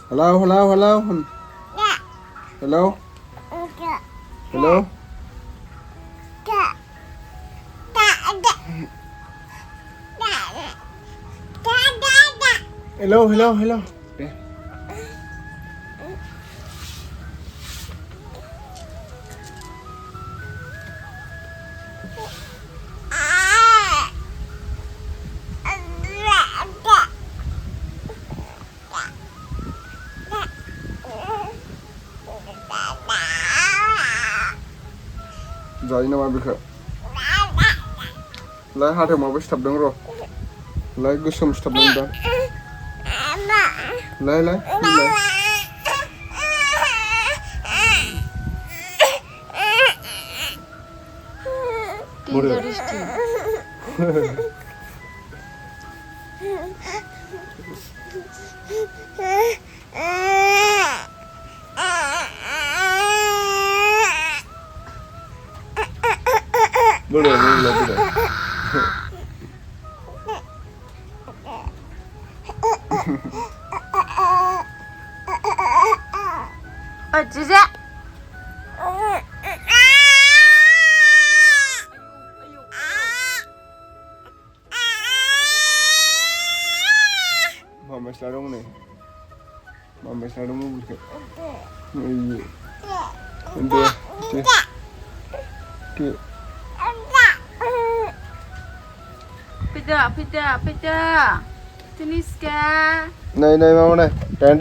Hello, hello, hello. Hello. Hello. Hello, hello, hello. Đây. Rồi nó mà bị khờ. Lấy hai thằng mà bị sập đứng rồi. Lấy cái sum sập đứng đó. Lấy. Bodo. Bodo. Cici. Mama sekarang ni. Mama sekarang mau buka. Iya. Untuk. Pita. Dhaniska. Này mama này. Tan.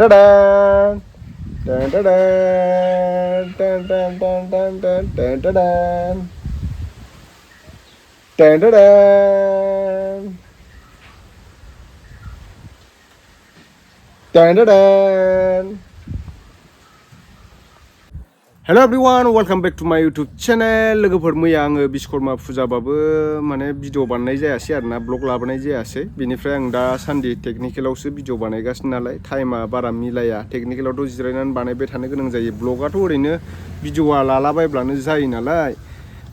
Hello everyone, welcome back to my YouTube channel. लोगोफोर मैया आङो बिश्वकर्मा फुजाबाबो माने video बानायनाय जायासै आरोना blog लाबोनाय जायासै बेनिफ्राय आं दा सानदे टेकनिकेलावसो भिडिअ बानायगासिनो नालाय टाइमा बारा मिलाया टेकनिकेलावथ' जिरायनानै बानायबाय थानो गोनां जायो ब्लगाथ' ओरैनो भिडिअआ लालाबायब्लानो जायो नालाय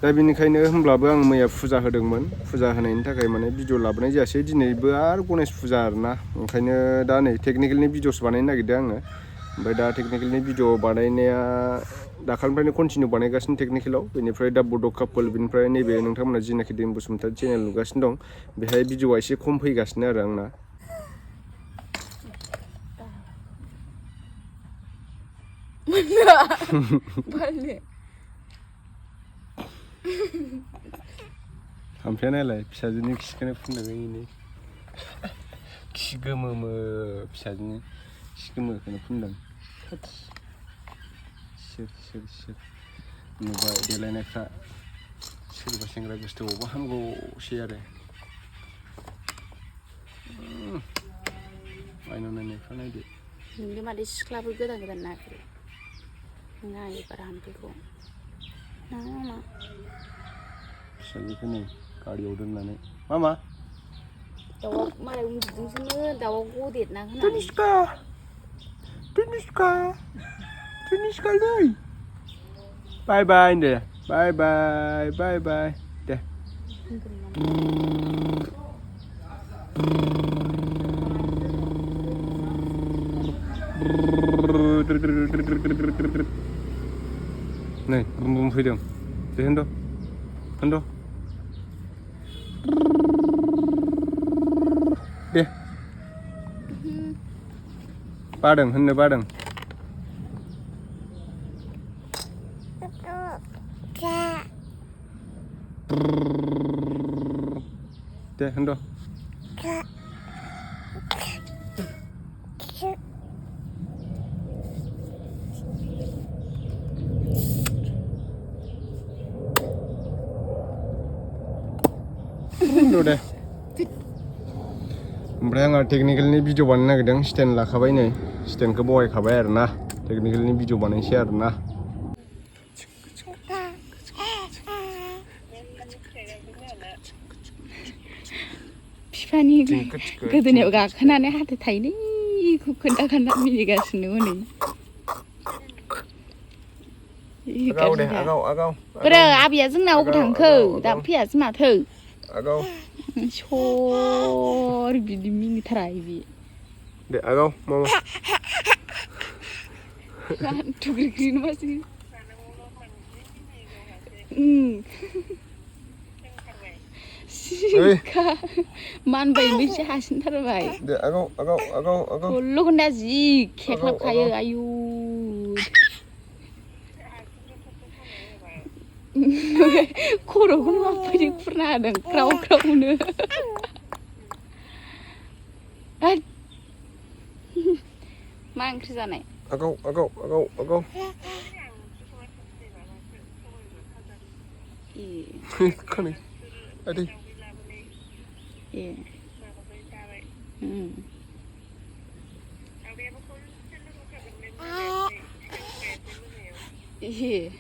दा बेनिखायनो होमब्लाबो आं मैया फुजा होदोंमोन फुजा होनायनि थाखाय माने भिडिअ लाबोनाय जायासै दिनैबो आरो गणेश फुजा आरोना ओंखायनो दा नै टेकनिकेलनि भिडिअसो बानायनो नागिरदों आङो ओमफ्राय दा टेकनिकेलनि भिडिअ बानायनाया दाखालिनिफ्रायनो कन्टिनिउ बानायगासिनो टेकनिकेलाव बेनिफ्राय दा बड' कापोल बेनिफ्राय नैबे नोंथांमोना जिनाखि दैम बसुमतारी चेनेल नुगासिनो दं बेहाय भिडिअआ एसे खम फैगासिनो आरो आंना हाम्फे नायलाय फिसाजोनि खिखौनो फुनदों इनै खि गोमोमो फिसाजोनि खि गोमोखौनो फुनदों सोर नुबाय देलायनायफ्रा सोरबा सेंग्रा गोसथोआवबो हामगौसै आरो आयनाव नायनायफ्रा नायदो नोंनि मादै सिख्लाबो गोदान नागिरो नायो बारा हाम्पेखौ ना फिसाजोखौ नै गारियाव दोननानै मामा दाउआ मालाय उन्दुदोंसोमोन दाउआ गदेरना होनानै Dhaniska नै बाय बाय दे बाय दे नै बुम फैदों दे होनद' दे होननो बादों दे होनद' दे ओमफ्राय आंहा टेकनिकेलनि भिडिअ बानायनो नागिरदों स्टेन्ड लाखाबाय नै स्टेन्डखौ बहायखाबाय आरोना टेकनिकेलनि भिडिअ बानायनोसै आरोना बिफानि गोदोनायाव गाखोनानै हाथाय थाइनैखौ खोन्था मिनिगासिनो हनै Agau deh, agau. Bro, abiya जोंनाव अबाव थांखो? दा फैयासै माथो? Agau. Sor बिदि मिनिथारा इबि. Deh, agau, mama. Tugrigrin masih. Sika. Man bayi hasin tarbai. Deh, agau. Kullu kena zik, keklap kayu ayu. Korogun apa di pernah ada krau ne. Ma oंख्रि जानाय? Agau. Kani. Adi. Iya.